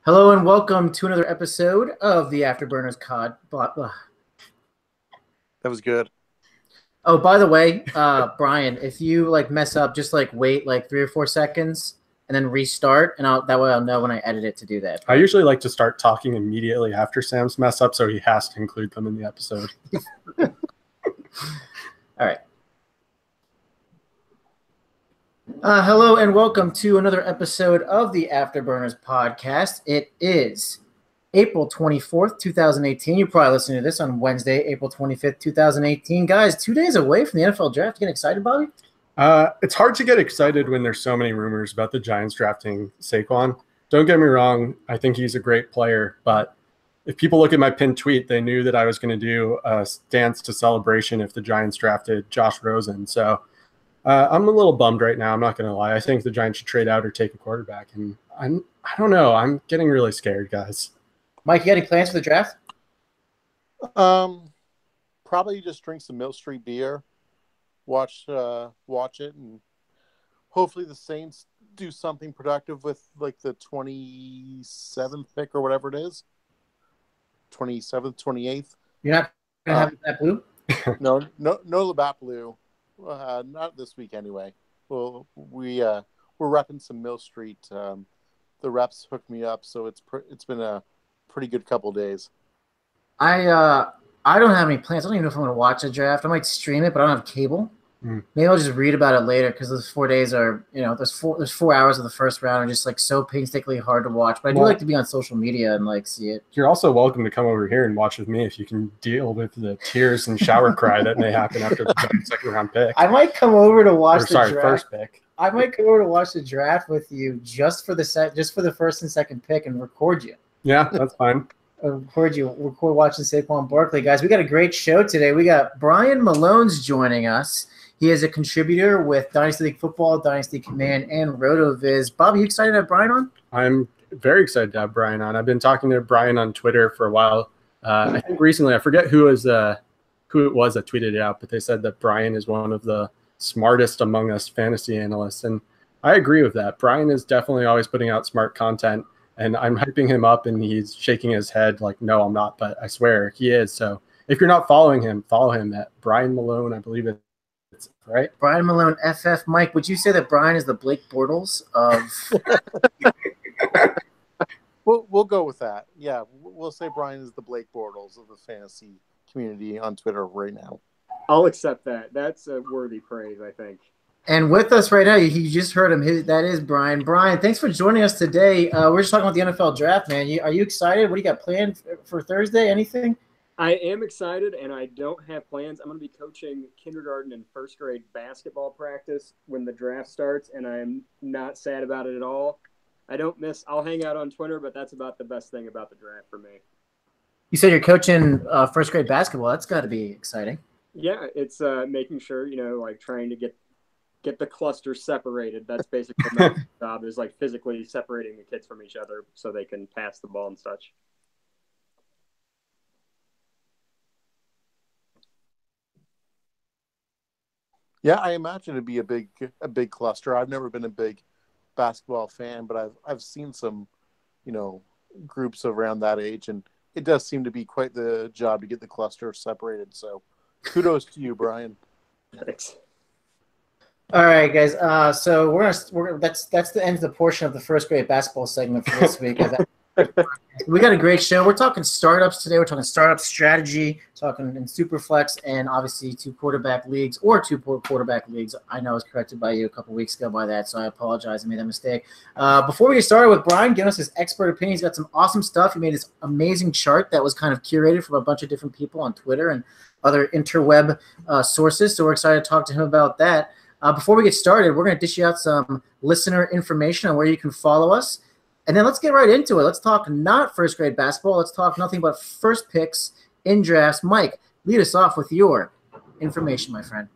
Hello and welcome to another episode of the Afterburners COD. That was good. Oh, by the way, Brian, if you mess up, just wait 3 or 4 seconds and then restart, and that way I'll know when I edit it to do that. I usually like to start talking immediately after Sam's mess up, so he has to include them in the episode. All right. Hello and welcome to another episode of the Afterburners podcast. It is April 24th, 2018. You're probably listening to this on Wednesday, April 25th, 2018. Guys, 2 days away from the NFL draft. Getting excited, Bobby? It's hard to get excited when there's so many rumors about the Giants drafting Saquon. Don't get me wrong. I think he's a great player, but if people look at my pinned tweet, they knew that I was going to do a dance to celebration if the Giants drafted Josh Rosen. So I'm a little bummed right now. I'm not going to lie. I think the Giants should trade out or take a quarterback. And I don't know. I'm getting really scared, guys. Mike, you got any plans for the draft? Probably just drink some Mill Street beer, watch it, and hopefully the Saints do something productive with the 27th pick or whatever it is. 27th, 28th. You're not going to have that blue? No Labatt blue. Not this week anyway. Well, we're repping some Mill Street. The reps hooked me up, so it's been a pretty good couple days. I don't have any plans. I don't even know if I'm going to watch the draft. I might stream it, but I don't have cable. Maybe I'll just read about it later because those 4 days are, there's 4 hours of the first round are just so painstakingly hard to watch. But I do like to be on social media and see it. You're also welcome to come over here and watch with me if you can deal with the tears and shower cry that may happen after the second round pick. I might come over to watch draft. First pick. I might come over to watch the draft with you just for the first and second pick and record you. Yeah, that's fine. Record watching Saquon Barkley. Guys, we got a great show today. We got Brian Malone's joining us. He is a contributor with Dynasty League Football, Dynasty Command, and RotoViz. Bob, are you excited to have Brian on? I'm very excited to have Brian on. I've been talking to Brian on Twitter for a while. I think recently, I forget who it was that tweeted it out, but they said that Brian is one of the smartest among us fantasy analysts. And I agree with that. Brian is definitely always putting out smart content, and I'm hyping him up, and he's shaking his head like, no, I'm not, but I swear he is. So if you're not following him, follow him at Brian Malone, I believe it's right. Brian Malone, FF. Mike, would you say that Brian is the Blake Bortles of... We'll go with that. Yeah, we'll say Brian is the Blake Bortles of the fantasy community on Twitter right now. I'll accept that. That's a worthy praise, I think. And with us right now, you just heard him. That is Brian. Brian, thanks for joining us today. We're just talking about the NFL draft, man. Are you excited? What do you got planned for Thursday? Anything? I am excited, and I don't have plans. I'm going to be coaching kindergarten and first grade basketball practice when the draft starts, and I'm not sad about it at all. I'll hang out on Twitter, but that's about the best thing about the draft for me. You said you're coaching first grade basketball. That's got to be exciting. Yeah, it's making sure, trying to get the cluster separated. That's basically my job is physically separating the kids from each other so they can pass the ball and such. Yeah, I imagine it'd be a big cluster. I've never been a big basketball fan, but I've seen some, groups around that age, and it does seem to be quite the job to get the cluster separated. So, kudos to you, Brian. Thanks. All right, guys. So that's the end of the portion of the first grade basketball segment for this week. We got a great show. We're talking startups today. We're talking startup strategy, talking in Superflex, and obviously two quarterback leagues. I know I was corrected by you a couple weeks ago by that, so I apologize. I made that mistake. Before we get started with Brian giving us his expert opinion, he's got some awesome stuff. He made this amazing chart that was kind of curated from a bunch of different people on Twitter and other interweb sources, so we're excited to talk to him about that. Before we get started, we're going to dish you out some listener information on where you can follow us. And then let's get right into it. Let's talk not first grade basketball. Let's talk nothing but first picks in drafts. Mike, lead us off with your information, my friend.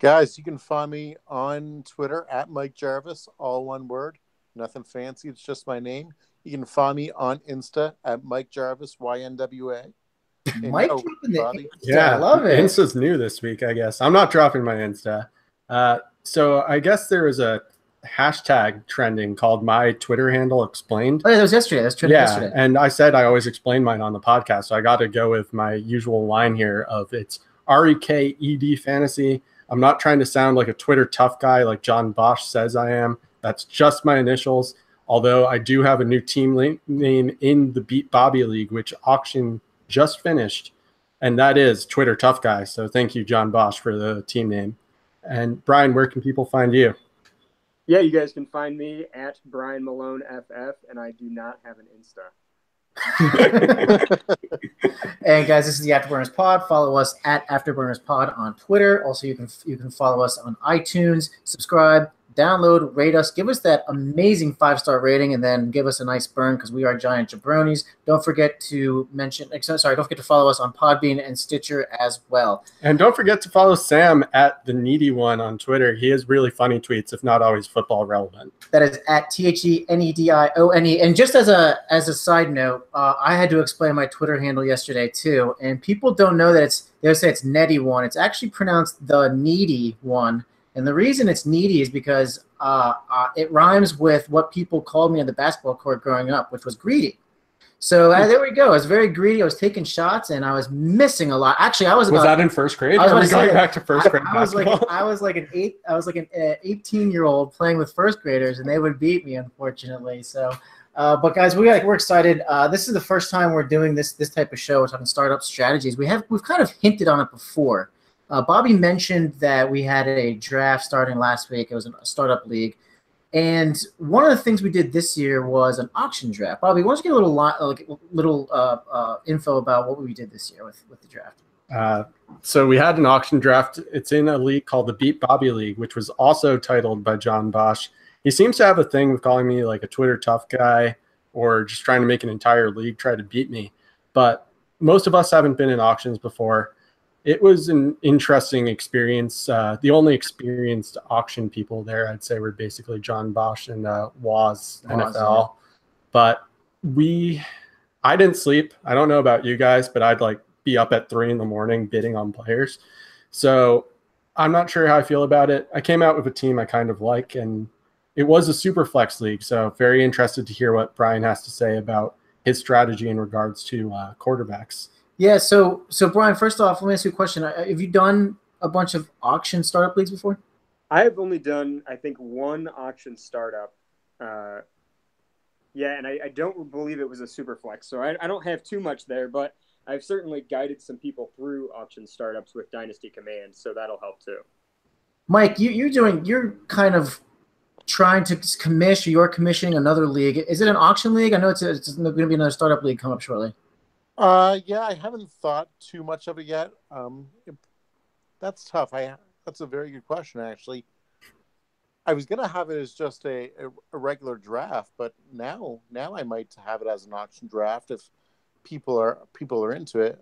Guys, you can find me on Twitter at Mike Jarvis, all one word. Nothing fancy. It's just my name. You can find me on Insta at Mike Jarvis, YNWA. Mike dropping the Insta. Yeah, I love it. Insta's new this week, I guess. I'm not dropping my Insta. So I guess there was a hashtag trending called my Twitter handle explained. Oh, yeah, that was yesterday. That's trending yesterday. And I said I always explain mine on the podcast, so I got to go with my usual line here of it's REKED fantasy. I'm not trying to sound like a Twitter tough guy like John Bosch says I am. That's just my initials. Although I do have a new team name in the Beat Bobby League, which auction just finished, and that is Twitter Tough Guy. So thank you, John Bosch, for the team name. And Brian, where can people find you? Yeah, you guys can find me at Brian Malone FF, and I do not have an Insta. And guys, this is the Afterburners Pod. Follow us at Afterburners Pod on Twitter. Also, you can follow us on iTunes. Subscribe, download, rate us, give us that amazing 5-star rating, and then give us a nice burn because we are giant jabronis. Don't forget to follow us on Podbean and Stitcher as well. And don't forget to follow Sam at the Needy One on Twitter. He has really funny tweets, if not always football relevant. That is at THENEDIONE. And just as a side note, I had to explain my Twitter handle yesterday too, and people don't know that they say it's Netty One. It's actually pronounced the Needy One. And the reason it's needy is because it rhymes with what people called me on the basketball court growing up, which was greedy. So there we go. I was very greedy. I was taking shots, and I was missing a lot. Actually, was that in first grade? Are we going back to first grade basketball? I was like an 18-year-old playing with first graders, and they would beat me, unfortunately. So, but guys, we're excited. This is the first time we're doing this type of show. We're talking startup strategies. We've kind of hinted on it before. Bobby mentioned that we had a draft starting last week. It was a startup league. And one of the things we did this year was an auction draft. Bobby, why don't you get a little info about what we did this year with the draft? So we had an auction draft. It's in a league called the Beat Bobby League, which was also titled by John Bosch. He seems to have a thing with calling me like a Twitter tough guy or just trying to make an entire league try to beat me. But most of us haven't been in auctions before. It was an interesting experience. The only experienced auction people there, I'd say, were basically John Bosch and Waz NFL. Yeah. But I didn't sleep. I don't know about you guys, but I'd be up at 3 a.m. bidding on players. So I'm not sure how I feel about it. I came out with a team I kind of like, and it was a super flex league. So very interested to hear what Brian has to say about his strategy in regards to quarterbacks. Yeah, so Brian, first off, let me ask you a question. Have you done a bunch of auction startup leagues before? I have only done, I think, one auction startup. And I don't believe it was a super flex, so I don't have too much there, but I've certainly guided some people through auction startups with Dynasty Command, so that'll help too. Mike, you're kind of trying to you're commissioning another league. Is it an auction league? I know it's going to be another startup league come up shortly. Yeah, I haven't thought too much of it yet. That's tough. That's a very good question, actually. I was gonna have it as just a regular draft, but now I might have it as an auction draft if people are into it.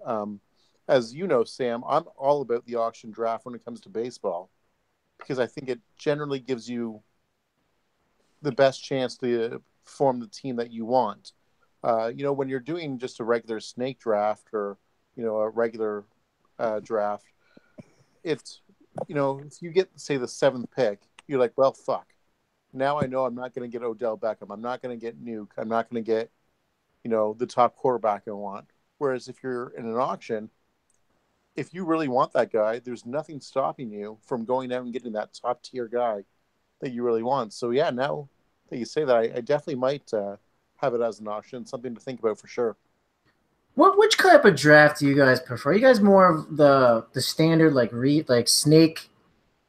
As you know, Sam, I'm all about the auction draft when it comes to baseball because I think it generally gives you the best chance to form the team that you want. When you're doing just a regular snake draft or, a regular draft, it's, if you get, say, the 7th pick, you're like, well, fuck. Now I know I'm not going to get Odell Beckham. I'm not going to get Nuke. I'm not going to get, the top quarterback I want. Whereas if you're in an auction, if you really want that guy, there's nothing stopping you from going out and getting that top tier guy that you really want. So, yeah, now that you say that, I definitely might have it as an auction, something to think about for sure. Which type of draft do you guys prefer? Are you guys more of the standard like snake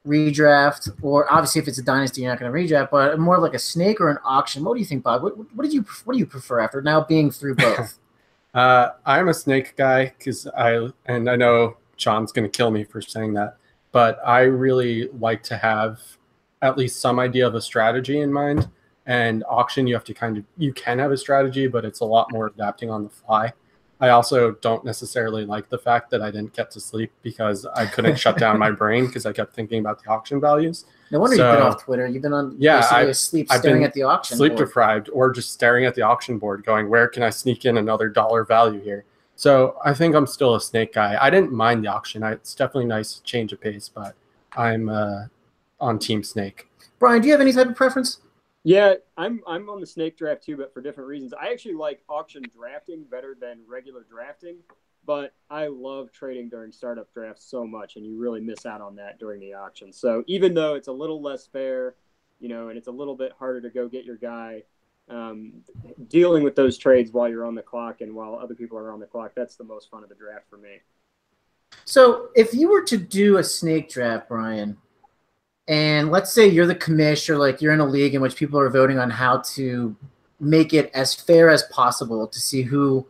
redraft, or obviously if it's a dynasty you're not going to redraft, but more of like a snake or an auction? What do you think, Bob? What do you prefer after now being through both? I'm a snake guy because I know John's going to kill me for saying that, but I really like to have at least some idea of a strategy in mind. And auction, you can have a strategy, but it's a lot more adapting on the fly. I also don't necessarily like the fact that I didn't get to sleep because I couldn't shut down my brain because I kept thinking about the auction values. No wonder you've been off Twitter. You've been on staring at the auction sleep board. Deprived, or just staring at the auction board going, where can I sneak in another dollar value here? So I think I'm still a snake guy. I didn't mind the auction. It's definitely nice change of pace, but I'm on team snake. Brian, do you have any type of preference? Yeah, I'm on the snake draft too, but for different reasons. I actually like auction drafting better than regular drafting, but I love trading during startup drafts so much, and you really miss out on that during the auction. So even though it's a little less fair, and it's a little bit harder to go get your guy, dealing with those trades while you're on the clock and while other people are on the clock, that's the most fun of the draft for me. So if you were to do a snake draft, Brian, and let's say you're the commish, or like you're in a league in which people are voting on how to make it as fair as possible to see who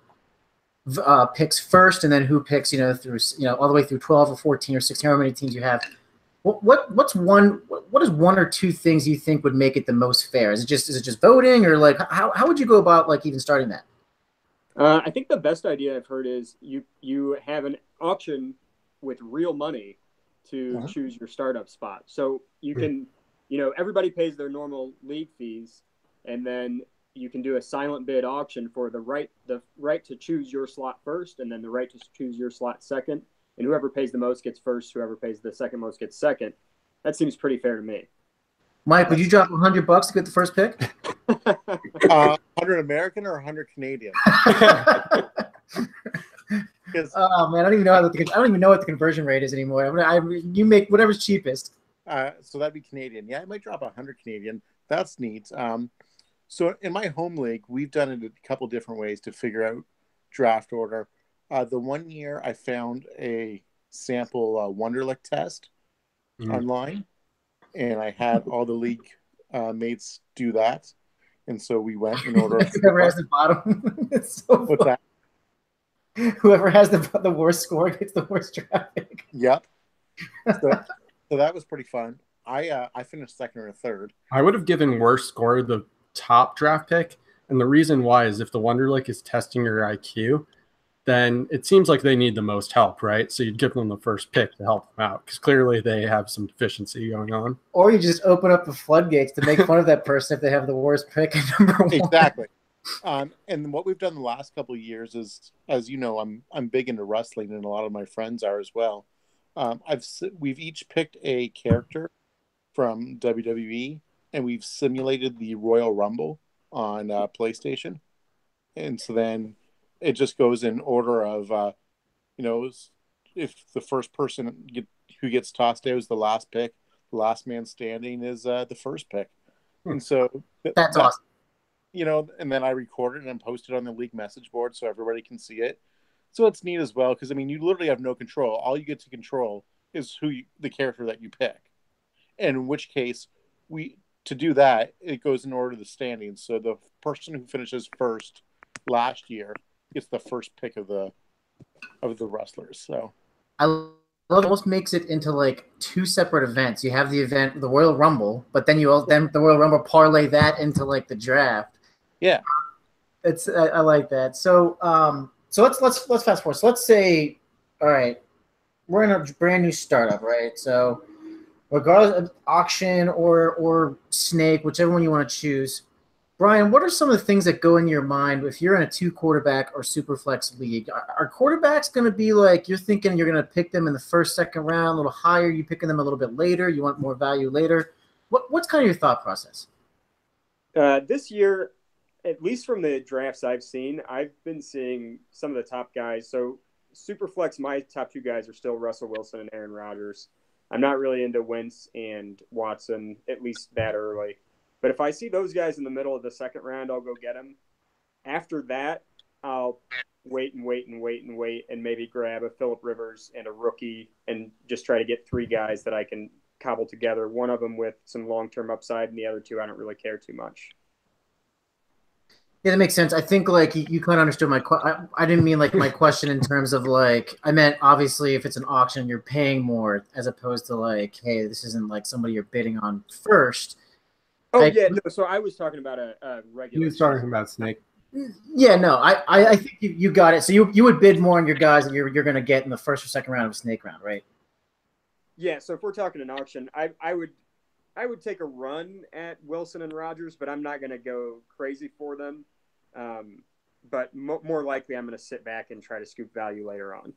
picks first, and then who picks, through all the way through 12 or 14 or 16, however many teams you have. What is one or two things you think would make it the most fair? Is it just voting, or like how would you go about like even starting that? I think the best idea I've heard is you have an auction with real money to choose your startup spot. So you can, everybody pays their normal league fees, and then you can do a silent bid auction for the right to choose your slot first, and then the right to choose your slot second. And whoever pays the most gets first. Whoever pays the second most gets second. That seems pretty fair to me. Mike, would you drop $100 to get the first pick? 100 American or 100 Canadian? Oh man, I don't even know what the conversion rate is anymore. You make whatever's cheapest. So that'd be Canadian. Yeah, I might drop 100 Canadian. That's neat. So in my home league, we've done it a couple different ways to figure out draft order. The one year I found a sample Wonderlic test online, and I had all the league mates do that. And so we went in order of whoever has the bottom. It's so what's that? Whoever has the worst score gets the worst draft pick. Yep. So that was pretty fun. I finished second or third. I would have given worst score the top draft pick, and the reason why is if the Wonderlic is testing your IQ, then it seems like they need the most help, right? So you'd give them the first pick to help them out, because clearly they have some deficiency going on. Or you just open up the floodgates to make fun of that person if they have the worst pick at number one. Exactly. And what we've done the last couple of years is, as you know, I'm big into wrestling, and a lot of my friends are as well. We've each picked a character from WWE, and we've simulated the Royal Rumble on PlayStation, and so then it just goes in order of, if the first person who gets tossed out is the last pick, the last man standing is the first pick. And so that's awesome. And then I record it and post it on the league message board so everybody can see it. So it's neat as well, because, you literally have no control. All you get to control is the character that you pick. And in which case, to do that, it goes in order of the standings. So the person who finishes first last year gets the first pick of the wrestlers. So I love it. Almost makes it into like two separate events. You have the event, the Royal Rumble, but then then the Royal Rumble parlay that into like the draft. Yeah, I like that. So so let's fast forward. So let's say, all right, we're in a brand new startup, right? So regardless of auction or snake, whichever one you want to choose, Brian, what are some of the things that go in your mind if you're in a 2-quarterback or super flex league? Are quarterbacks going to be like you're thinking you're going to pick them in the first, second round, a little higher? You picking them a little bit later? You want more value later? What's kind of your thought process? This year, at least from the drafts I've seen, I've been seeing some of the top guys. So super flex, my top two guys are still Russell Wilson and Aaron Rodgers. I'm not really into Wentz and Watson, at least that early. But if I see those guys in the middle of the second round, I'll go get them. After that, I'll wait and maybe grab a Phillip Rivers and a rookie and just try to get 3 guys that I can cobble together, one of them with some long-term upside and the other 2 I don't really care too much. Yeah, that makes sense. I think like you kind of understood my question. I didn't mean like my question in terms of like, I meant obviously if it's an auction, you're paying more as opposed to like, hey, this isn't like somebody you're bidding on first. Oh, no, so I was talking about a regular. You were talking about snake. Yeah, no, I think you got it. So you would bid more on your guys that you're going to get in the first or second round of a snake round, right? Yeah, so if we're talking an auction, I would take a run at Wilson and Rodgers, but I'm not going to go crazy for them. But more likely I'm going to sit back and try to scoop value later on.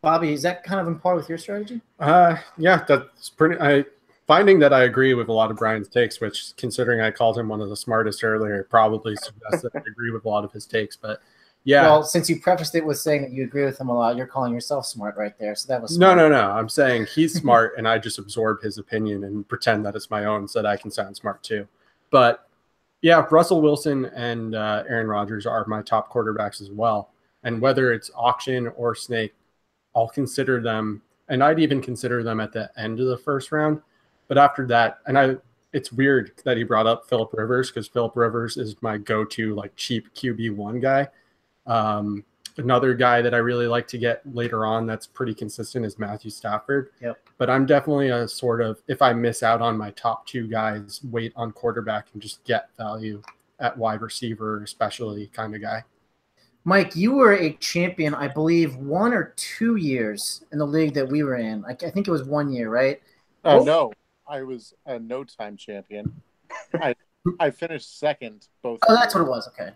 Bobby, is that kind of in par with your strategy? Yeah, that's pretty. finding that I agree with a lot of Brian's takes, which, considering I called him one of the smartest earlier, probably suggests that I agree with a lot of his takes. But yeah. Well, since you prefaced it with saying that you agree with him a lot, you're calling yourself smart right there. So that was smart. No. I'm saying he's smart, and I just absorb his opinion and pretend that it's my own so that I can sound smart too. But yeah, Russell Wilson and Aaron Rodgers are my top quarterbacks as well. And whether it's auction or snake, I'll consider them, and I'd even consider them at the end of the first round. But after that, it's weird that he brought up Phillip Rivers, because Phillip Rivers is my go-to like cheap QB1 guy. Another guy that I really like to get later on that's pretty consistent is Matthew Stafford. Yep. But I'm definitely a sort of, if I miss out on my top two guys, wait on quarterback and just get value at wide receiver, especially kind of guy. Mike, you were a champion, I believe, 1 or 2 years in the league that we were in. I think it was 1 year, right? No, I was a no-time champion. I finished second both. Oh, that's what it was. Okay.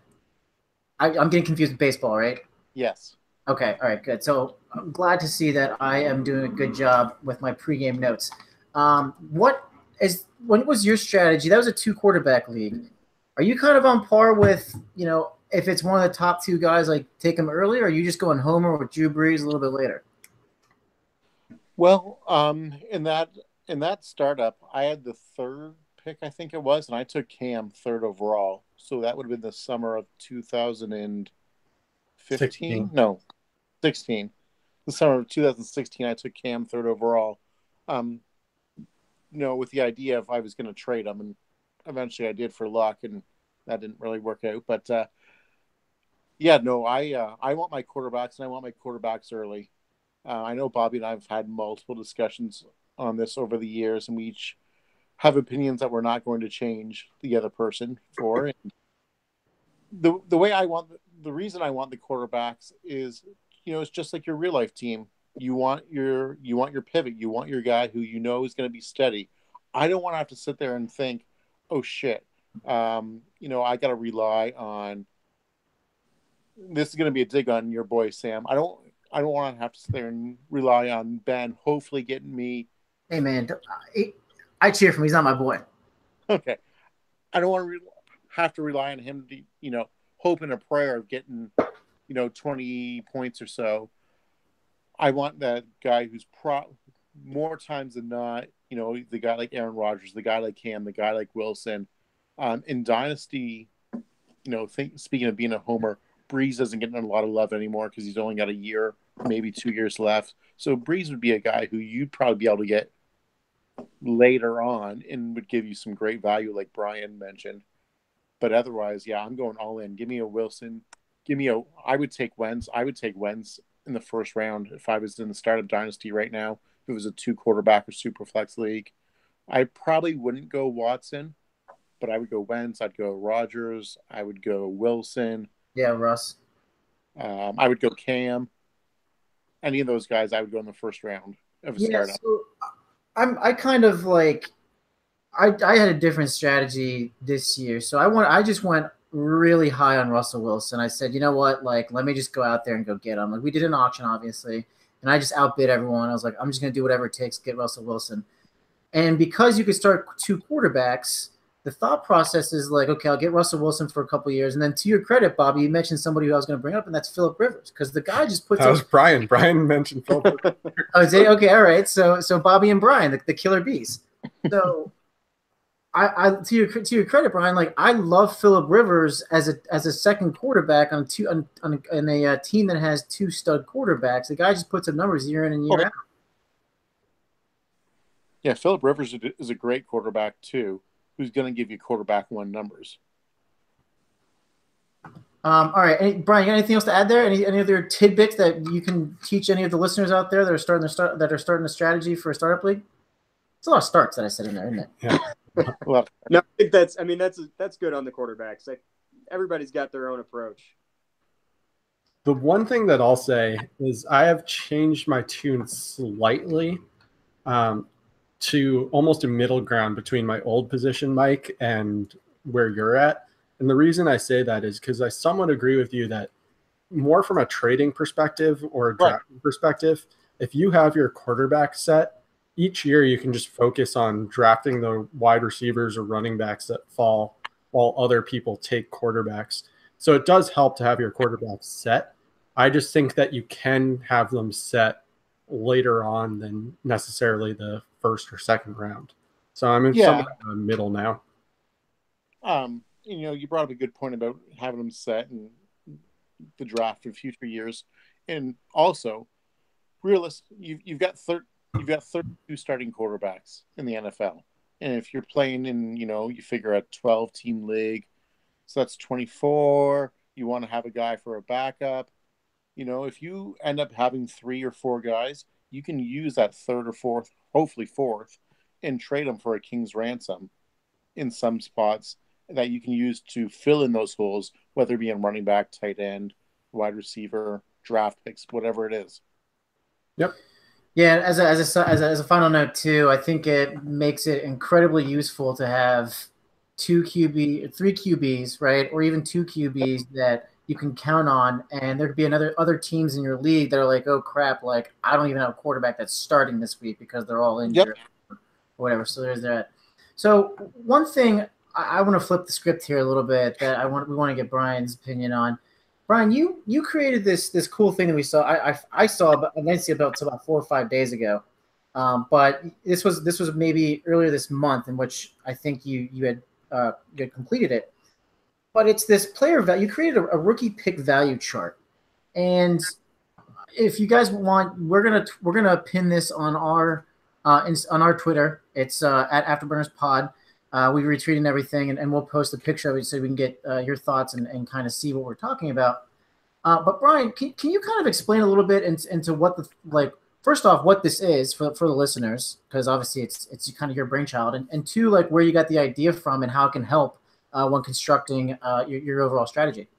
I'm getting confused with baseball, right? Yes. Okay. All right. Good. So I'm glad to see that I am doing a good job with my pregame notes. When was your strategy? That was a 2-quarterback league. Are you kind of on par with, if it's one of the top 2 guys, like take them early, or are you just going homer with Drew Brees a little bit later? Well, in that startup, I had the 3rd pick, I think it was, and I took Cam 3rd overall. So that would have been the summer of 2015. 16. No, 16. The summer of 2016, I took Cam 3rd overall. With the idea of I was going to trade him, and eventually I did for luck, and that didn't really work out. But I want my quarterbacks, and I want my quarterbacks early. I know Bobby and I have had multiple discussions on this over the years, and we each have opinions that we're not going to change the other person for. And the reason I want the quarterbacks is, it's just like your real life team. You want your pivot. You want your guy who is going to be steady. I don't want to have to sit there and think, oh shit, I got to rely on. This is going to be a dig on your boy Sam. I don't want to have to sit there and rely on Ben hopefully getting me. Hey man, I cheer for him. He's not my boy. Okay, I don't want to have to rely on him to hope and a prayer of getting 20 points or so. I want that guy who's more times than not, the guy like Aaron Rodgers, the guy like Cam, the guy like Wilson. In Dynasty, speaking of being a homer, Breeze doesn't get a lot of love anymore because he's only got a year, maybe 2 years left. So Breeze would be a guy who you'd probably be able to get later on and would give you some great value, like Brian mentioned. But otherwise, yeah, I'm going all in. Give me a Wilson. I would take Wentz. I would take Wentz in the first round if I was in the startup dynasty right now. If it was a 2-quarterback or super flex league, I probably wouldn't go Watson, but I would go Wentz. I'd go Rodgers. I would go Wilson. Yeah, Russ. I would go Cam. Any of those guys, I would go in the first round of a startup. So I kind of like. I had a different strategy this year, so I just went really high on Russell Wilson. I said, you know what, like let me just go out there and go get him. Like we did an auction, obviously, and I just outbid everyone. I was like, I'm just gonna do whatever it takes to get Russell Wilson. And because you could start 2 quarterbacks, the thought process is like, okay, I'll get Russell Wilson for a couple of years, and then to your credit, Bobby, you mentioned somebody who I was going to bring up, and that's Phillip Rivers, because the guy just puts. That was Brian. Brian mentioned Phillip. Oh, okay, all right. So Bobby and Brian, the killer bees. So. I to your credit, Brian. Like I love Phillip Rivers as a second quarterback on a team that has 2 stud quarterbacks. The guy just puts up numbers year in and year out. Yeah, Phillip Rivers is a great quarterback too, who's going to give you quarterback 1 numbers. All right, Brian, you got anything else to add there? Any other tidbits that you can teach any of the listeners out there that are starting a strategy for a startup league? It's a lot of starts that I said in there, isn't it? Yeah. Well, no, I think that's good on the quarterbacks. Like, everybody's got their own approach. The one thing that I'll say is I have changed my tune slightly to almost a middle ground between my old position, Mike, and where you're at. And the reason I say that is because I somewhat agree with you that more from a trading perspective or a drafting perspective, if you have your quarterback set, each year you can just focus on drafting the wide receivers or running backs that fall while other people take quarterbacks. So it does help to have your quarterbacks set. I just think that you can have them set later on than necessarily the first or second round. So I'm in somewhere in the middle now. You brought up a good point about having them set and the draft for future years, and also, you've got 32 starting quarterbacks in the NFL, and if you're playing in, you figure a 12-team league, so that's 24. You want to have a guy for a backup. If you end up having 3 or 4 guys, you can use that third or fourth, hopefully fourth, and trade them for a king's ransom in some spots that you can use to fill in those holes, whether it be in running back, tight end, wide receiver, draft picks, whatever it is. Yep. Yeah, as a final note too, I think it makes it incredibly useful to have 3 QBs, right, or even 2 QBs that you can count on, and there'd be other teams in your league that are like, oh crap, like I don't even have a quarterback that's starting this week because they're all injured or whatever. So there's that. So one thing I want to flip the script here a little bit that we want to get Brian's opinion on. Brian, you created this cool thing that we saw. I saw, but I didn't see about 4 or 5 days ago. But this was maybe earlier this month, in which I think you had completed it. But it's this player value. You created a rookie pick value chart, and if you guys want, we're gonna pin this on our Twitter. It's at Afterburners Pod. We retweeted everything, and we'll post a picture of it so we can get your thoughts and kind of see what we're talking about. But Brian, can you kind of explain a little bit into what first off, what this is for the listeners, because obviously it's kind of your brainchild, and two, like where you got the idea from and how it can help when constructing your overall strategy.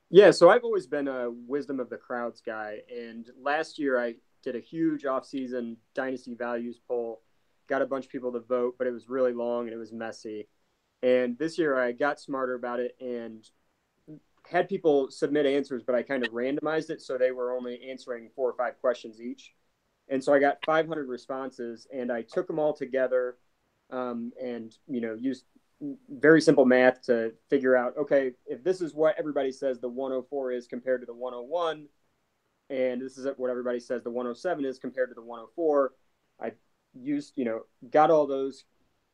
Yeah, so I've always been a wisdom of the crowds guy, and last year I did a huge off-season dynasty values poll. Got a bunch of people to vote, but it was really long and it was messy. And this year I got smarter about it and had people submit answers, but I kind of randomized it so they were only answering 4 or 5 questions each. And so I got 500 responses, and I took them all together and used very simple math to figure out, okay, if this is what everybody says the 104 is compared to the 101, and this is what everybody says the 107 is compared to the 104, I used, got all those,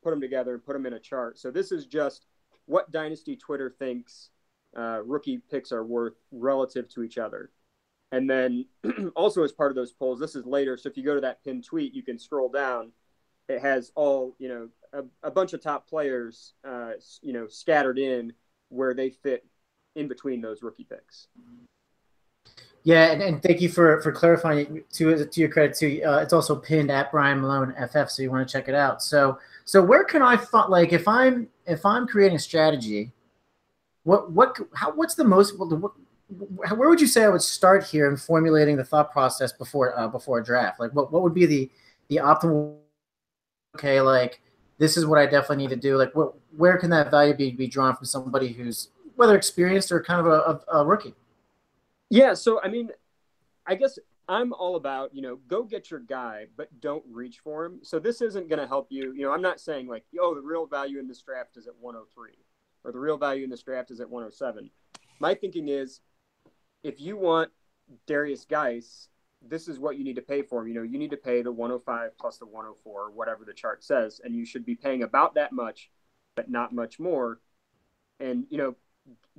put them together, put them in a chart. So this is just what Dynasty Twitter thinks rookie picks are worth relative to each other. And then also as part of those polls, this is later. So if you go to that pinned tweet, you can scroll down. It has all, a bunch of top players, scattered in where they fit in between those rookie picks. Yeah, and thank you for clarifying it to your credit too. It's also pinned at Brian Malone FF, so you want to check it out. So where can I find, like, if I'm creating a strategy, what's the most, where would you say I would start here in formulating the thought process before a draft? Like what would be the optimal? Okay, like this is what I definitely need to do. Like where can that value be drawn from somebody who's whether experienced or kind of a rookie? Yeah, so I mean, I guess I'm all about, go get your guy, but don't reach for him. So this isn't going to help you. I'm not saying like, the real value in this draft is at 103 or the real value in this draft is at 107. My thinking is if you want Darius Geis, this is what you need to pay for him. You need to pay the 105 plus the 104, or whatever the chart says, and you should be paying about that much, but not much more. And,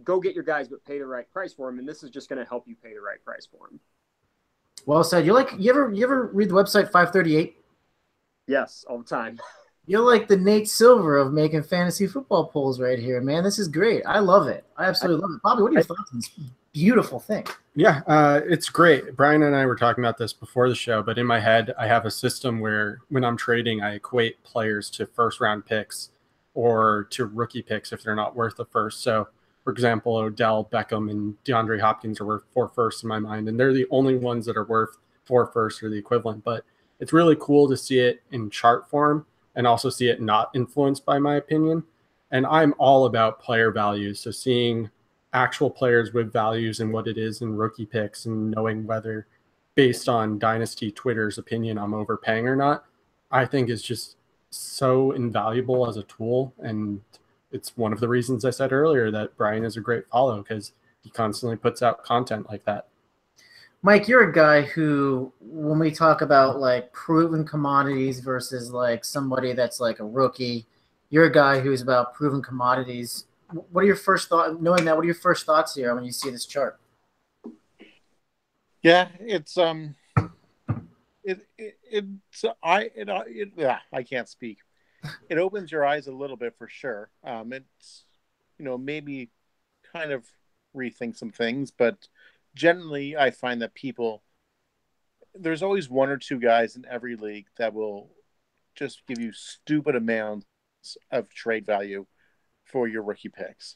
go get your guys, but pay the right price for them. And this is just going to help you pay the right price for them. Well said. You ever read the website 538? Yes, all the time. You're like the Nate Silver of making fantasy football polls right here, man. This is great. I love it. I absolutely love it. Bobby, what are your thoughts on this beautiful thing? Yeah, it's great. Brian and I were talking about this before the show, but in my head, I have a system where when I'm trading, I equate players to first-round picks or to rookie picks if they're not worth the first. So, for example, Odell, Beckham, and DeAndre Hopkins are worth 4 firsts in my mind, and they're the only ones that are worth 4 firsts or the equivalent. But it's really cool to see it in chart form and also see it not influenced by my opinion. And I'm all about player values, so seeing actual players with values and what it is in rookie picks and knowing whether, based on Dynasty Twitter's opinion, I'm overpaying or not. I think is just so invaluable as a tool. And it's one of the reasons I said earlier that Brian is a great follow, because he constantly puts out content like that. Mike, you're a guy who, when we talk about like proven commodities versus like somebody that's like a rookie, you're a guy who's about proven commodities. What are your first thoughts, knowing that, what are your first thoughts here when you see this chart? Yeah, it's I can't speak. It opens your eyes a little bit for sure. It's, maybe kind of rethink some things, but generally I find that there's always one or two guys in every league that will just give you stupid amounts of trade value for your rookie picks.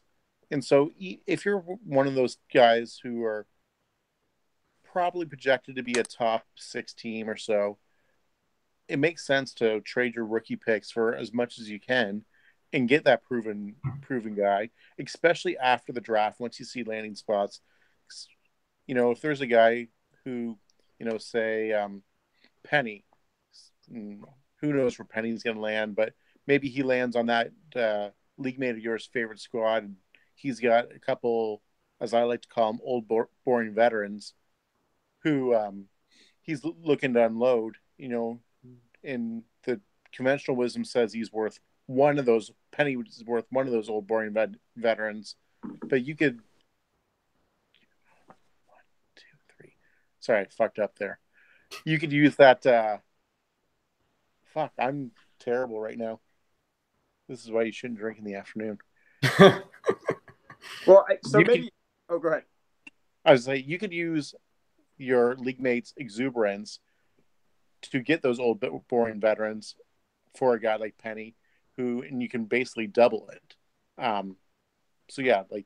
And so if you're one of those guys who are probably projected to be a top 6 team or so, it makes sense to trade your rookie picks for as much as you can and get that proven guy, especially after the draft. Once you see landing spots, if there's a guy who, say Penny, who knows where Penny's going to land, but maybe he lands on that league mate of yours favorite squad. And he's got a couple, as I like to call them, old boring veterans who he's looking to unload, and the conventional wisdom says he's worth one of those. Penny is worth one of those old boring veterans, but you could. 1, 2, 3. Sorry, I fucked up there. You could use that. Fuck, I'm terrible right now. This is why you shouldn't drink in the afternoon. Well, oh, go ahead. I was like, you could use your league mates' exuberance to get those old boring veterans for a guy like Penny, and you can basically double it. So yeah, like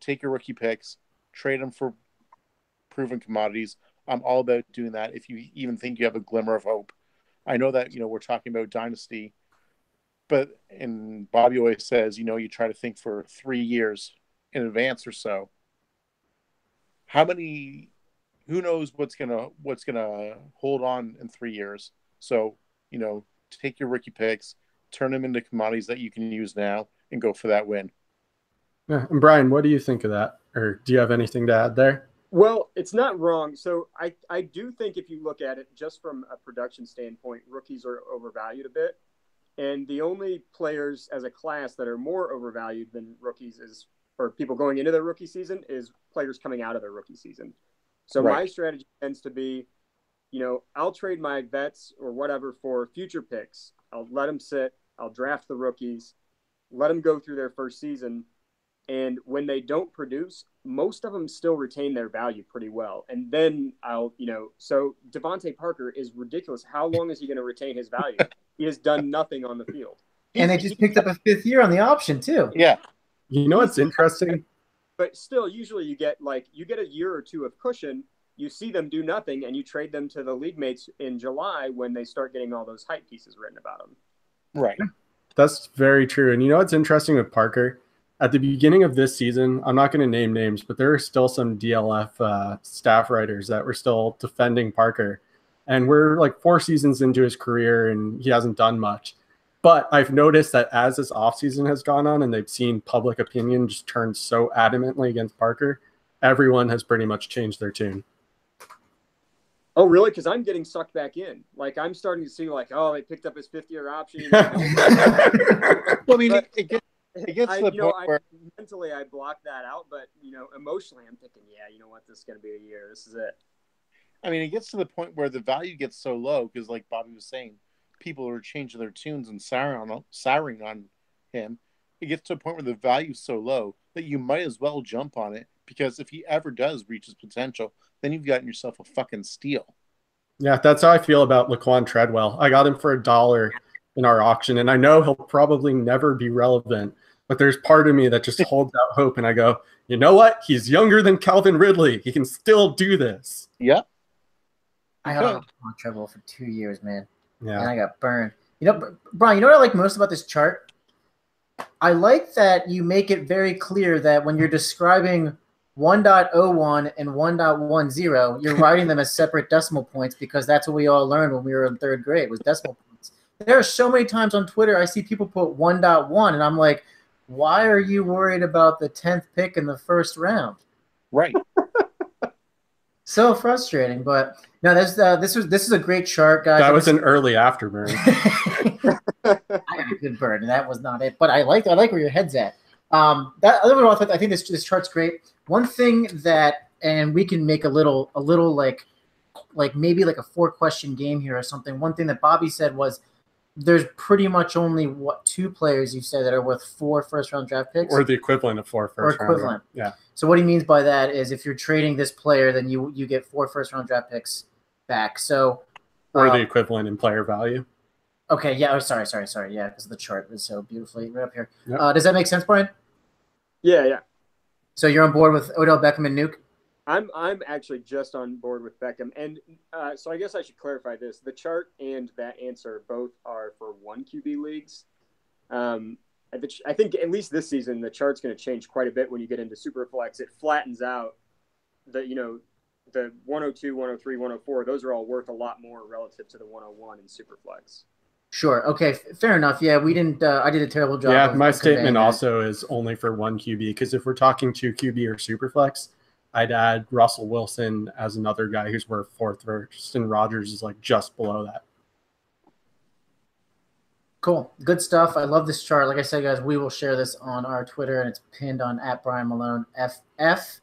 take your rookie picks, trade them for proven commodities. I'm all about doing that. If you even think you have a glimmer of hope, I know that we're talking about dynasty, and Bobby always says you try to think for 3 years in advance or so. Who knows what's gonna hold on in 3 years? So take your rookie picks, turn them into commodities that you can use now, and go for that win. Yeah. And Brian, what do you think of that? Or do you have anything to add there? Well, it's not wrong. So I do think if you look at it just from a production standpoint, rookies are overvalued a bit. And the only players as a class that are more overvalued than rookies or people going into their rookie season is players coming out of their rookie season. So Right. My strategy tends to be, I'll trade my vets or whatever for future picks. I'll let them sit. I'll draft the rookies, let them go through their first season. And when they don't produce, most of them still retain their value pretty well. And then so Devontae Parker is ridiculous. How long is he going to retain his value? He has done nothing on the field. And they just picked up a 5th year on the option too. Yeah. You know what's interesting? But still, usually you get a year or two of cushion. You see them do nothing, and you trade them to the league mates in July when they start getting all those hype pieces written about them. Right. That's very true. And you know what's interesting with Parker? At the beginning of this season, I'm not going to name names, but there are still some DLF staff writers that were still defending Parker. And we're like 4 seasons into his career, and he hasn't done much. But I've noticed that as this offseason has gone on and they've seen public opinion just turn so adamantly against Parker, everyone has pretty much changed their tune. Oh, really? Because I'm getting sucked back in. Like, I'm starting to see, they picked up his 5th-year option. Well, I mean, it gets to the point where mentally I block that out, but emotionally I'm thinking, yeah, you know what, this is going to be a year. This is it. I mean, it gets to the point where the value gets so low because, like Bobby was saying, people are changing their tunes and souring on him. It gets to a point where the value is so low that you might as well jump on it, because if he ever does reach his potential, then you've gotten yourself a fucking steal. Yeah, that's how I feel about Laquan Treadwell. I got him for $1 in our auction, and I know he'll probably never be relevant, but there's part of me that just holds out hope, and I go, you know what? He's younger than Calvin Ridley. He can still do this. Yep. I had on Treadwell for 2 years, man. Yeah. And I got burned. Brian, you know what I like most about this chart? I like that you make it very clear that when you're describing 1.01 and 1.10, you're writing them as separate decimal points, because that's what we all learned when we were in 3rd grade, was decimal points. There are so many times on Twitter I see people put 1.1, and I'm like, why are you worried about the 10th pick in the first round? Right. So frustrating, but no, this is a great chart, guys. That was an early afterburn. I got a good burn, and that was not it. But I like where your head's at. I think this chart's great. One thing that, and we can make a little like maybe like a 4-question game here or something. One thing that Bobby said was there's pretty much only 2 players you said that are worth 4 first-round draft picks, or the equivalent of 4 first round. Equivalent. Yeah. So what he means by that is if you're trading this player, then you get 4 first-round draft picks back. So or the equivalent in player value. Okay. Yeah. Oh, sorry. Yeah, because the chart is so beautifully right up here. Yep. Does that make sense, Brian? Yeah. So you're on board with Odell Beckham and Nuke? I'm actually just on board with Beckham, and so I guess I should clarify this: the chart and that answer both are for 1 QB leagues. I think at least this season the chart's going to change quite a bit when you get into Superflex. It flattens out the 102, 103, 104. Those are all worth a lot more relative to the 101 in Superflex. Sure. Okay. Fair enough. Yeah, we didn't. I did a terrible job. Yeah, my statement also is only for 1 QB because if we're talking 2 QB or Superflex, I'd add Russell Wilson as another guy who's worth 4th first, and Rodgers is like just below that. Cool. Good stuff. I love this chart. Like I said, guys, we will share this on our Twitter, and it's pinned on @BrianMaloneFF.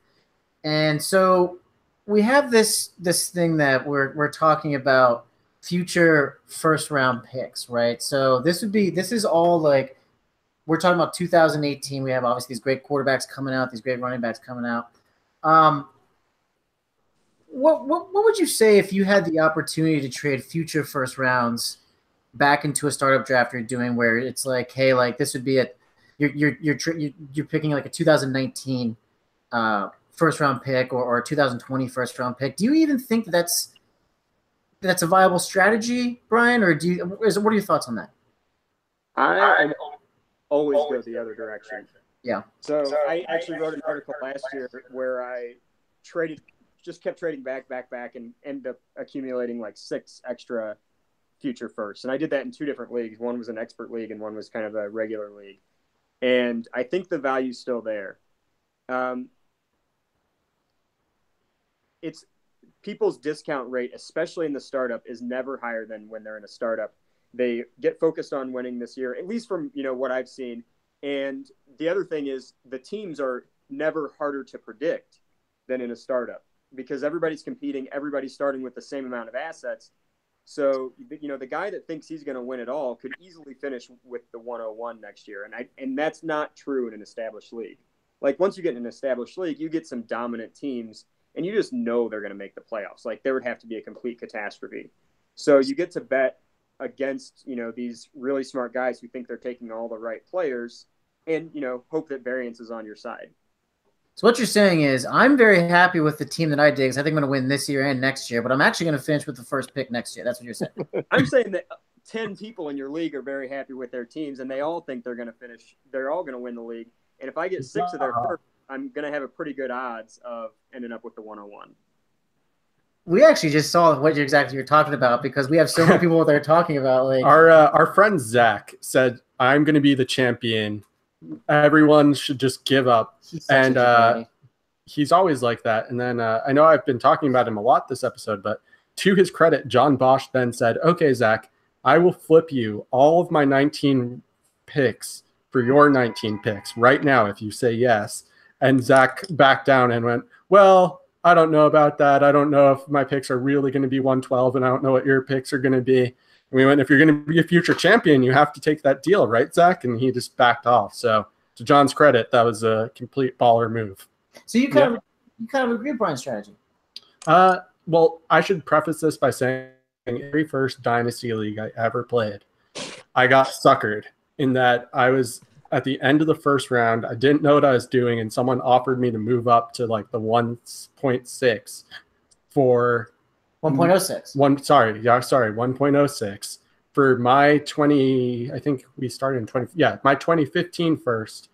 And so we have this thing that we're talking about future first-round picks, right? So this is all like we're talking about 2018. We have obviously these great quarterbacks coming out, these great running backs coming out. What would you say if you had the opportunity to trade future first rounds back into a startup draft you're doing, where it's like, hey, like this would be you're picking like a 2019 first round pick or a 2020 first round pick. Do you even think that's a viable strategy, Brian, or what are your thoughts on that? I always go the other direction. Yeah. So I actually wrote an article last year where I kept trading back, and ended up accumulating like 6 extra future firsts. And I did that in 2 different leagues. One was an expert league and one was kind of a regular league. And I think the value's still there. It's people's discount rate, especially in the startup, is never higher than when they're in a startup. They get focused on winning this year, at least from what I've seen. And the other thing is the teams are never harder to predict than in a startup because everybody's competing, everybody's starting with the same amount of assets. So, the guy that thinks he's going to win it all could easily finish with the 101 next year. And that's not true in an established league. Like once you get in an established league, you get some dominant teams and you just know they're going to make the playoffs. Like there would have to be a complete catastrophe. So you get to bet against, these really smart guys who think they're taking all the right players and, hope that variance is on your side. So what you're saying is I'm very happy with the team that I did because I think I'm going to win this year and next year, but I'm actually going to finish with the first pick next year. That's what you're saying. I'm saying that 10 people in your league are very happy with their teams and they all think they're going to finish. They're all going to win the league. And if I get 6 of their first, I'm going to have a pretty good odds of ending up with the 101. We actually just saw what exactly you're talking about because we have so many people that are talking about. Like our friend Zach said, "I'm going to be the champion. Everyone should just give up." And he's always like that. And then I know I've been talking about him a lot this episode, but to his credit, John Bosch then said, "Okay, Zach, I will flip you all of my 19 picks for your 19 picks right now if you say yes." And Zach backed down and went, "Well, I don't know about that. I don't know if my picks are really going to be 112, and I don't know what your picks are going to be." And we went, "If you're going to be a future champion, you have to take that deal, right, Zach?" And he just backed off. So to John's credit, that was a complete baller move. So you kind of agree with Brian's strategy. Well, I should preface this by saying every first Dynasty League I ever played, I got suckered in that I was at the end of the first round. I didn't know what I was doing, and someone offered me to move up to like the 1.6 for 1.06. 1.06 for my 20. I think we started in 20. Yeah, my 2015 first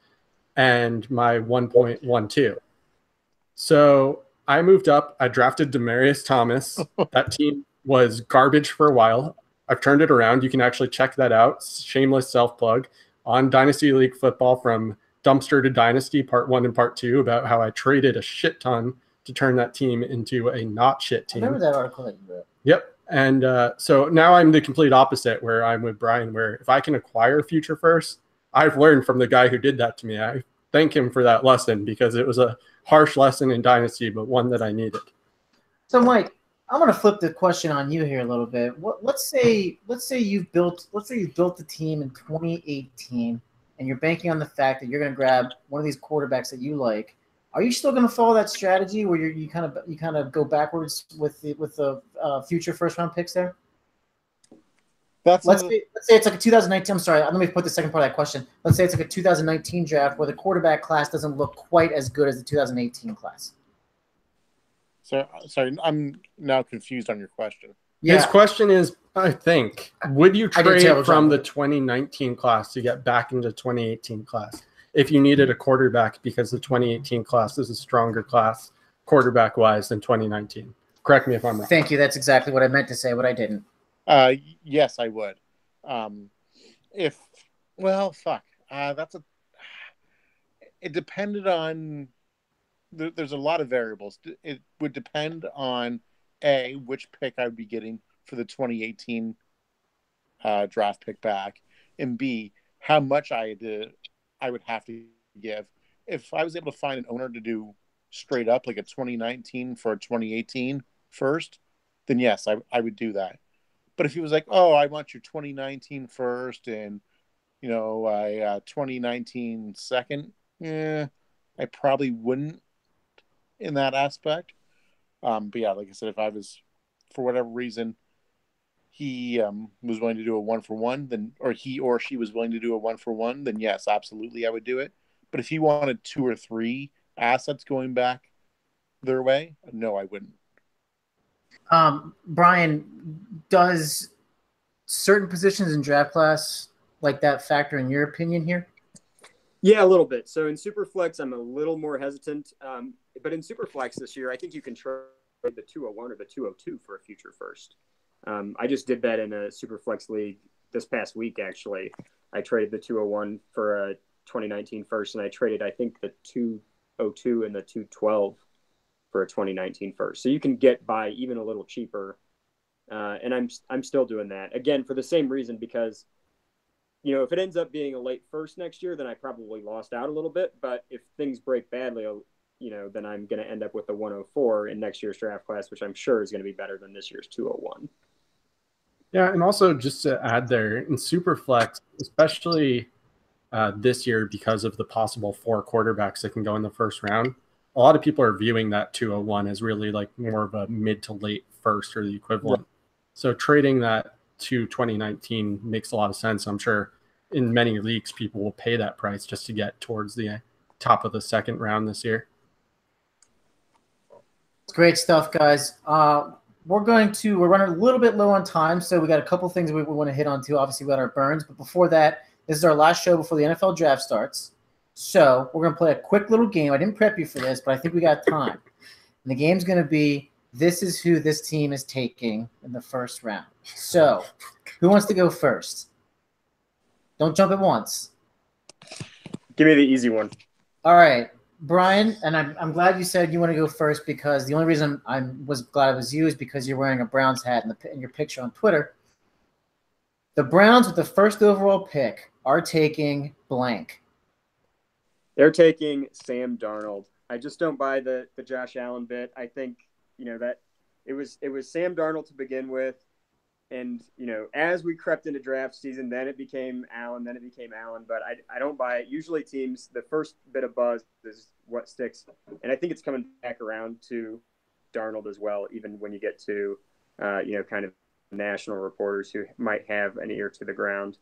and my 1.12. So I moved up. I drafted Demaryius Thomas. That team was garbage for a while. I've turned it around. You can actually check that out. Shameless self plug on Dynasty League Football from Dumpster to Dynasty, Part 1 and Part 2, about how I traded a shit ton to turn that team into a not shit team. I remember that article that you wrote. Yep. And so now I'm the complete opposite, where I'm with Brian, where if I can acquire future first, I've learned from the guy who did that to me. I thank him for that lesson, because it was a harsh lesson in Dynasty, but one that I needed. So, Mike, I'm going to flip the question on you here a little bit. Let's say you've built the team in 2018, and you're banking on the fact that you're going to grab one of these quarterbacks that you like. Are you still going to follow that strategy where you kind of go backwards with the future first round picks there? Let's say it's like a 2019. I'm sorry. Let me put the second part of that question. Let's say it's like a 2019 draft where the quarterback class doesn't look quite as good as the 2018 class. So, sorry, I'm now confused on your question. Yeah. His question is, I think, would you trade from the 2019 class to get back into 2018 class if you needed a quarterback, because the 2018 class is a stronger class quarterback-wise than 2019? Correct me if I'm wrong. Thank you. That's exactly what I meant to say, but I didn't. Yes, I would. It depended on. There's a lot of variables. It would depend on which pick I would be getting for the 2018 draft pick back, and B, how much I would have to give. If I was able to find an owner to do straight up like a 2019 for a 2018 first, then yes, I would do that. But if he was like, oh, I want your 2019 first and, a 2019 second, I probably wouldn't in that aspect. But yeah, like I said, if I was, for whatever reason, he was willing to do a 1-for-1, then, or he or she was willing to do a 1-for-1, then yes, absolutely, I would do it. But if he wanted 2 or 3 assets going back their way, no, I wouldn't. Brian, does certain positions in draft class like that factor in your opinion here? Yeah, a little bit. So in Superflex, I'm a little more hesitant. But in Superflex this year, I think you can trade the 201 or the 202 for a future first. I just did that in a Superflex league this past week, actually. I traded the 201 for a 2019 first, and I traded, I think, the 202 and the 212 for a 2019 first. So you can get by even a little cheaper. And I'm still doing that. Again, for the same reason, because if it ends up being a late first next year, then I probably lost out a little bit. But if things break badly, then I'm going to end up with a 104 in next year's draft class, which I'm sure is going to be better than this year's 201. Yeah, and also just to add there, in Superflex, especially this year because of the possible 4 quarterbacks that can go in the first round, a lot of people are viewing that 201 as really like more of a mid to late first or the equivalent. Right. So trading that to 2019 makes a lot of sense. I'm sure in many leagues, people will pay that price just to get towards the top of the second round this year. Great stuff, guys. We're running a little bit low on time, so we got a couple things we want to hit on too. Obviously, we got our burns, but before that, this is our last show before the NFL draft starts. So we're going to play a quick little game. I didn't prep you for this, but I think we got time. And the game's going to be, this is who this team is taking in the first round. So who wants to go first? Don't jump at once. Give me the easy one. All right. Brian, and I'm glad you said you want to go first, because the only reason I was glad it was you is because you're wearing a Browns hat in your picture on Twitter. The Browns with the first overall pick are taking blank. They're taking Sam Darnold. I just don't buy the Josh Allen bit. I think, that it was Sam Darnold to begin with. And, as we crept into draft season, then it became Allen, but I don't buy it. Usually teams, the first bit of buzz is what sticks. And I think it's coming back around to Darnold as well, even when you get to, kind of national reporters who might have an ear to the ground.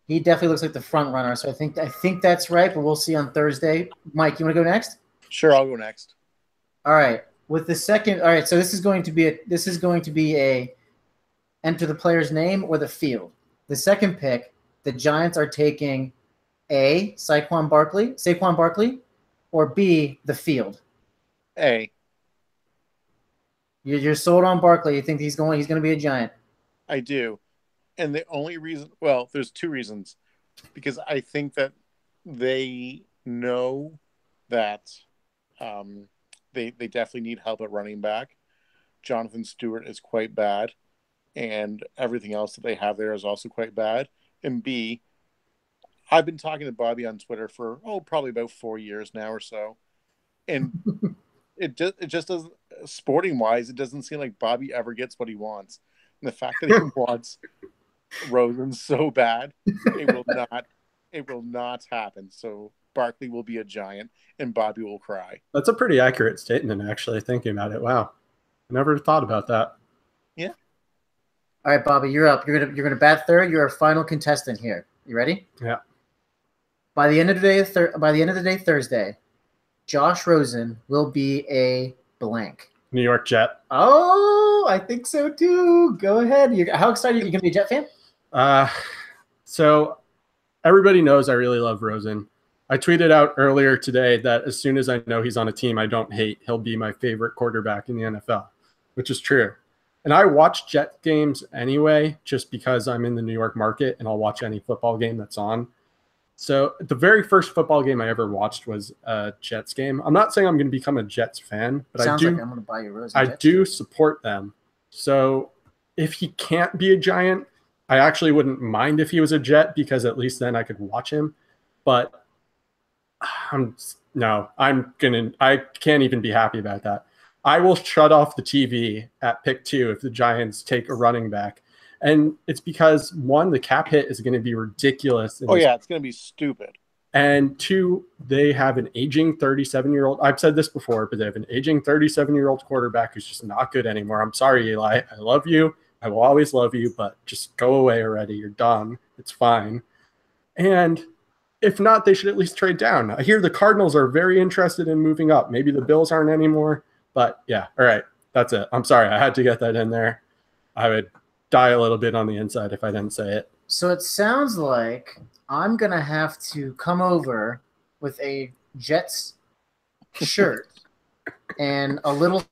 He definitely looks like the front runner, so I think that's right, but we'll see on Thursday. Mike, you want to go next? Sure, I'll go next. All right. With the second, all right. So this is going to be a enter the player's name or the field. The second pick, the Giants are taking A, Saquon Barkley, or B, the field. A. You're sold on Barkley. You think he's going to be a Giant? I do. And the only reason, well, there's two reasons. Because I think that they know that they definitely need help at running back. Jonathan Stewart is quite bad, and everything else that they have there is also quite bad. And B, I've been talking to Bobby on Twitter for probably about 4 years now or so, and it just doesn't, sporting wise, it doesn't seem like Bobby ever gets what he wants. And the fact that he wants Rosen so bad, it will not happen. So Barkley will be a giant, and Bobby will cry. That's a pretty accurate statement, actually, thinking about it. Wow. I never thought about that. Yeah. All right, Bobby, you're up. You're gonna bat third. You're a final contestant here. You ready? Yeah. By the end of the day, Thursday, Josh Rosen will be a blank. New York Jet. Oh, I think so too. Go ahead. How excited are you? Gonna be a Jet fan? So everybody knows I really love Rosen. I tweeted out earlier today that as soon as I know he's on a team I don't hate, he'll be my favorite quarterback in the NFL, which is true. And I watch Jet games anyway, just because I'm in the New York market and I'll watch any football game that's on. So the very first football game I ever watched was a Jets game. I'm not saying I'm going to become a Jets fan, but Sounds like I'm going to buy you Rosen. I do support them. So if he can't be a Giant, I actually wouldn't mind if he was a Jet, because at least then I could watch him. But I can't even be happy about that. I will shut off the TV at pick 2 if the Giants take a running back. And it's because, 1, the cap hit is going to be ridiculous. It's going to be stupid. And 2, they have an aging 37-year-old. I've said this before, but they have an aging 37-year-old quarterback who's just not good anymore. I'm sorry, Eli. I love you. I will always love you, but just go away already. You're done. It's fine. And if not, they should at least trade down. I hear the Cardinals are very interested in moving up. Maybe the Bills aren't anymore. But yeah, all right. That's it. I'm sorry. I had to get that in there. I would die a little bit on the inside if I didn't say it. So it sounds like I'm going to have to come over with a Jets shirt and a little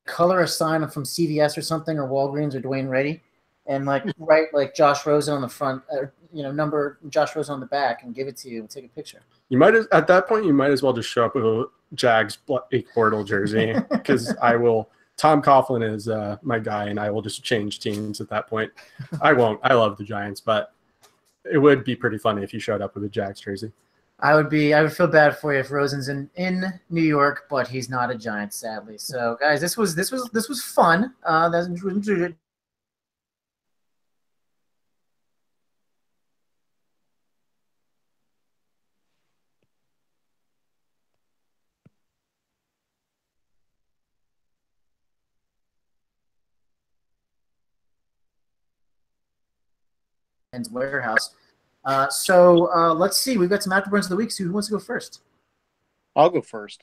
color a sign from CVS or something, or Walgreens or Dwayne Ready, and write Josh Rosen on the front, number Josh Rosen on the back, and give it to you and take a picture. At that point, you might as well just show up with a Jags portal jersey, because Tom Coughlin is my guy, and I will just change teams at that point. I won't. I love the Giants, but it would be pretty funny if you showed up with a Jags jersey. I would feel bad for you if Rosen's in New York, but he's not a Giant, sadly. So, guys, this was fun. Warehouse. Let's see. We've got some Afterburners of the week. So who wants to go first? I'll go first.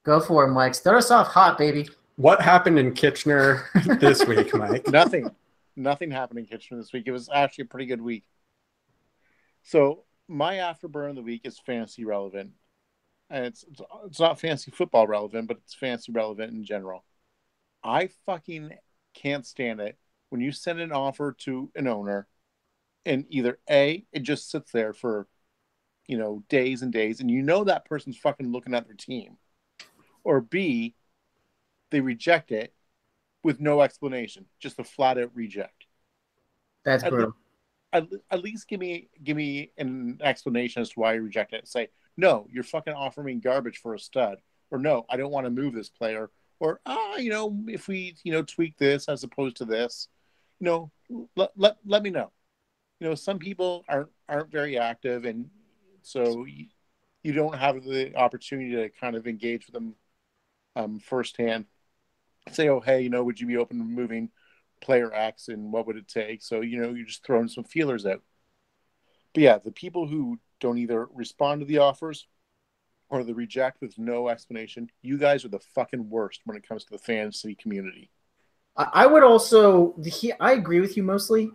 Go for it, Mike. Start us off hot, baby. What happened in Kitchener this week, Mike? Nothing happened in Kitchener this week. It was actually a pretty good week. So my Afterburn of the week is fantasy relevant. And it's not fantasy football relevant, but it's fantasy relevant in general. I fucking can't stand it when you send an offer to an owner and either A, it just sits there for, days and days, and that person's fucking looking at their team. Or B, they reject it with no explanation, just a flat-out reject. That's brutal. At least give me an explanation as to why you reject it. Say, no, you're fucking offering me garbage for a stud. Or no, I don't want to move this player. Or, if we, tweak this as opposed to this, let me know. Some people aren't very active, and so you don't have the opportunity to kind of engage with them firsthand. Say, oh, hey, would you be open to moving player X, and what would it take? So, you're just throwing some feelers out. But yeah, the people who don't either respond to the offers or the reject with no explanation, you guys are the fucking worst when it comes to the fantasy community. I would also, I agree with you mostly.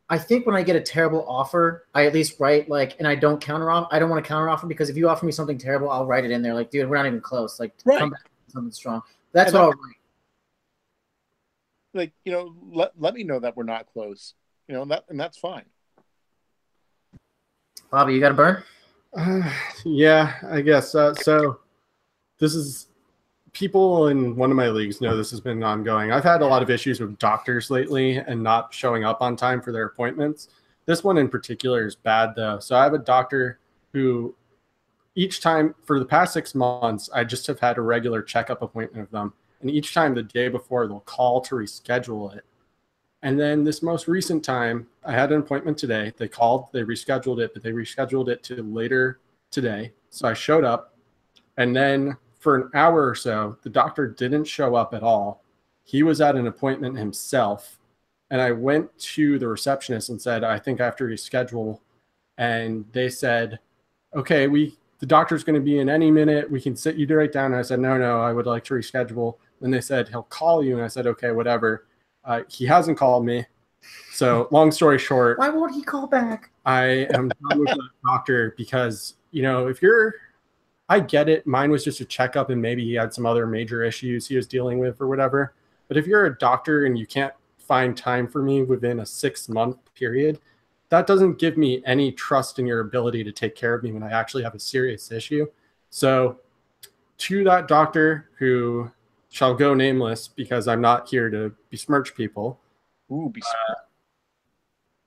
I think when I get a terrible offer, I at least write and I don't counteroffer. I don't want to counteroffer, because if you offer me something terrible, I'll write it in there. Dude, we're not even close. Right. Come back with something strong. That's what I'll write. like, let me know that we're not close, and that's fine. Bobby, you got a burn? Yeah, I guess. So this is people in one of my leagues know this has been ongoing. I've had a lot of issues with doctors lately and not showing up on time for their appointments. This one in particular is bad though. So I have a doctor who each time for the past 6 months, I just have had a regular checkup appointment with them. And each time the day before, they'll call to reschedule it. And then this most recent time, I had an appointment today. They called, they rescheduled it, but they rescheduled it to later today. So I showed up, and then for an hour or so, the doctor didn't show up at all. He was at an appointment himself. And I went to the receptionist and said, I think I have to reschedule. And they said, okay, the doctor's going to be in any minute. We can sit you right down. And I said, no, I would like to reschedule. And they said, he'll call you. And I said, okay, whatever. He hasn't called me. So long story short. Why won't he call back? I am done with the doctor because, I get it. Mine was just a checkup and maybe he had some other major issues he was dealing with or whatever. But if you're a doctor and you can't find time for me within a 6-month period, that doesn't give me any trust in your ability to take care of me when I actually have a serious issue. So to that doctor, who shall go nameless because I'm not here to besmirch people,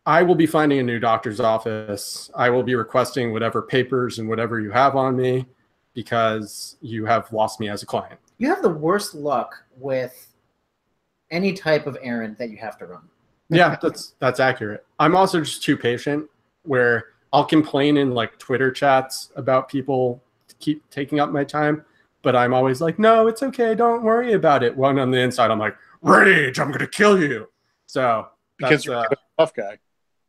I will be finding a new doctor's office. I will be requesting whatever papers and whatever you have on me because you have lost me as a client. You have the worst luck with any type of errand that you have to run. Yeah, that's accurate. I'm also just too patient where I'll complain in like Twitter chats about people keep taking up my time, but I'm always like, no, it's okay. Don't worry about it. When on the inside, I'm like, rage, I'm going to kill you. So because you're a tough guy.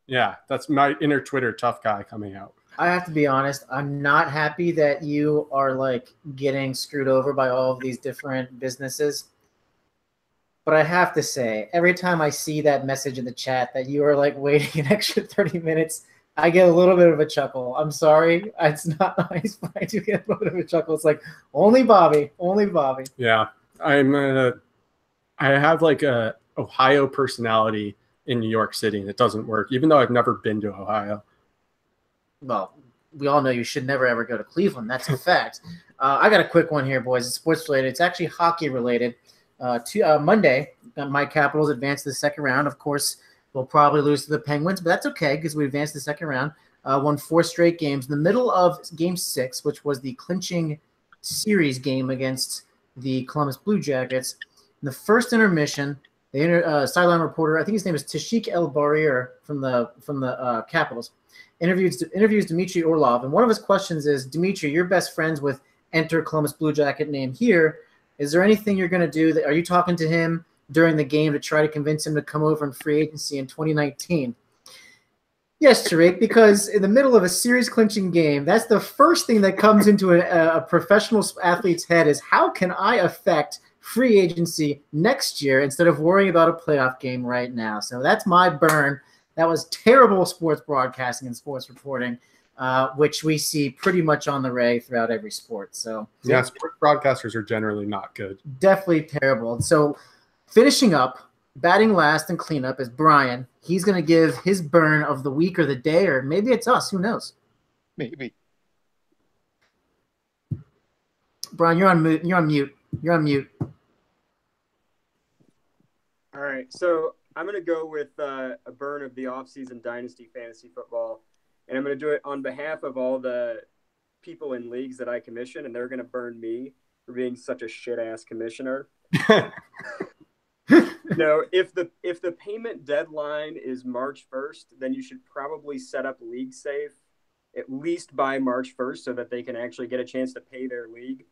Yeah, that's my inner Twitter tough guy coming out. I have to be honest. I'm not happy that you are like getting screwed over by all of these different businesses. But I have to say, every time I see that message in the chat that you are like waiting an extra 30 minutes, I get a little bit of a chuckle. I'm sorry. It's not nice, but I do get a little bit of a chuckle. It's like, only Bobby. Yeah. I have like a Ohio personality in New York City, and it doesn't work, even though I've never been to Ohio. Well, we all know you should never, ever go to Cleveland. That's a fact. I got a quick one here, boys. It's sports related. It's actually hockey related. Monday, my Capitals advanced to the second round. Of course, we'll probably lose to the Penguins, but that's okay because we advanced to the second round. Won 4 straight games. In the middle of Game 6, which was the clinching series game against the Columbus Blue Jackets, in the first intermission, the sideline reporter, I think his name is Tashik El Barrier from the Capitals, interviews Dmitry Orlov, and one of his questions is, Dmitry, you're best friends with enter Columbus Blue Jacket name here. Is there anything you're going to do? Are you talking to him during the game to try to convince him to come over in free agency in 2019? Yes, Tariq, because in the middle of a series clinching game, that's the first thing that comes into a professional athlete's head is, how can I affect free agency next year instead of worrying about a playoff game right now? So that's my burn. That was terrible sports broadcasting and sports reporting, which we see pretty much on the reg throughout every sport. So yeah, sports broadcasters are generally not good. Definitely terrible. So finishing up, batting last and cleanup is Brian. He's going to give his burn of the week or the day, or maybe it's us. Who knows? Maybe. Brian, you're on mute. All right, so I'm going to go with a burn of the offseason Dynasty Fantasy Football, and I'm going to do it on behalf of all the people in leagues that I commission, and they're going to burn me for being such a shit-ass commissioner. No, if the payment deadline is March 1st, then you should probably set up League Safe at least by March 1st so that they can actually get a chance to pay their league.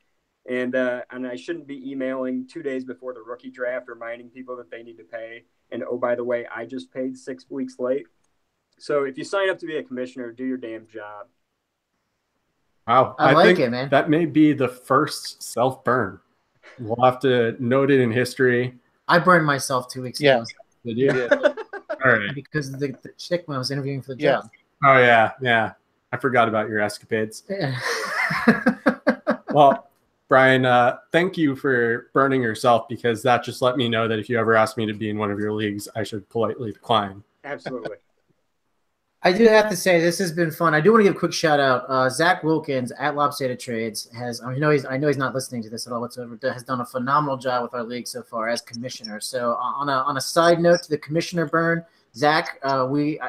And I shouldn't be emailing 2 days before the rookie draft reminding people that they need to pay. And, oh, by the way, I just paid 6 weeks late. So if you sign up to be a commissioner, do your damn job. Wow. I like it, man. That may be the first self-burn. We'll have to note it in history. I burned myself 2 weeks ago. Did you? Yeah. All right. Because the chick when I was interviewing for the job. Oh, yeah. I forgot about your escapades. Yeah. Well, Brian, thank you for burning yourself, because that just let me know that if you ever ask me to be in one of your leagues, I should politely decline. Absolutely. I do have to say this has been fun. I do want to give a quick shout out. Zach Wilkins at Lopsided Trades has I know he's not listening to this at all whatsoever, but has done a phenomenal job with our league so far as commissioner. So on a side note to the commissioner burn, Zach,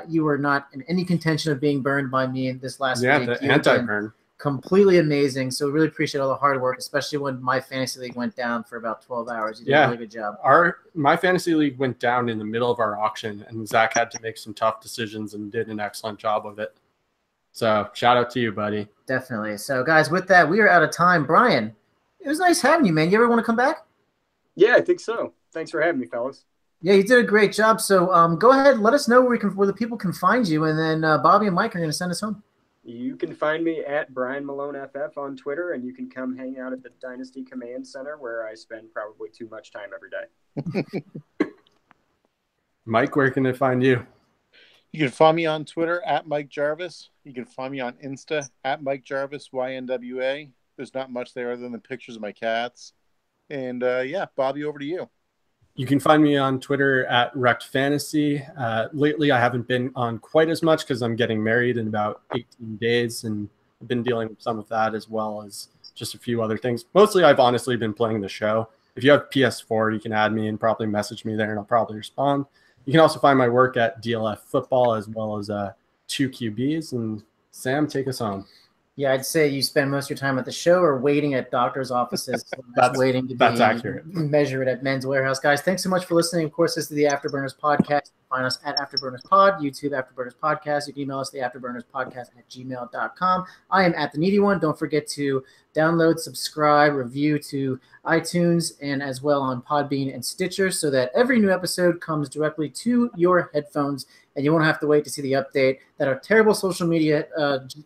you were not in any contention of being burned by me in this last week. Yeah, the anti-burn. Completely amazing. So we really appreciate all the hard work, especially when my fantasy league went down for about 12 hours. You did a really good job. My fantasy league went down in the middle of our auction, and Zach had to make some tough decisions and did an excellent job of it. So shout out to you, buddy. Definitely. So guys, with that, we are out of time. Brian, it was nice having you, man. You ever want to come back? Yeah, I think so. Thanks for having me, fellas. Yeah, you did a great job. So go ahead, let us know where the people can find you, and then Bobby and Mike are going to send us home. You can find me at Brian Malone FF on Twitter, and you can come hang out at the Dynasty Command Center, where I spend probably too much time every day. Mike, where can they find you? You can find me on Twitter at Mike Jarvis. You can find me on Insta at Mike Jarvis YNWA. There's not much there other than pictures of my cats. And yeah, Bobby, over to you. You can find me on Twitter at Wrecked Fantasy. Lately, I haven't been on quite as much because I'm getting married in about 18 days, and I've been dealing with some of that as well as just a few other things. Mostly, I've honestly been playing the show. If you have PS4, you can add me and probably message me there, and I'll probably respond. You can also find my work at DLF Football as well as 2QBs. And Sam, take us home. Yeah, I'd say you spend most of your time at the show or waiting at doctors' offices. Waiting to that's accurate. Measure it at Men's Warehouse. Guys, thanks so much for listening. Of course, this is the Afterburners podcast. Find us at Afterburners Pod, YouTube Afterburners Podcast. You can email us the afterburnerspodcast@gmail.com. I am at the Needy One. Don't forget to download, subscribe, review to iTunes, and as well on Podbean and Stitcher, so that every new episode comes directly to your headphones, and you won't have to wait to see the update that our terrible social media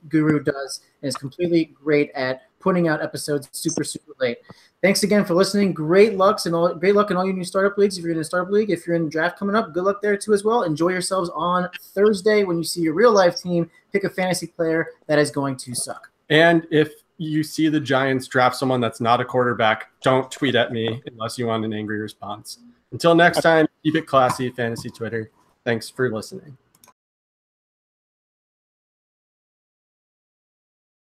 guru does, and is completely great at putting out episodes super, super late. Thanks again for listening. Great luck in all your new startup leagues. If you're in a startup league, if you're in draft coming up, good luck there too as well. Enjoy yourselves on Thursday when you see your real life team pick a fantasy player that is going to suck. And if you see the Giants draft someone that's not a quarterback, don't tweet at me unless you want an angry response. Until next time, keep it classy, Fantasy Twitter. Thanks for listening.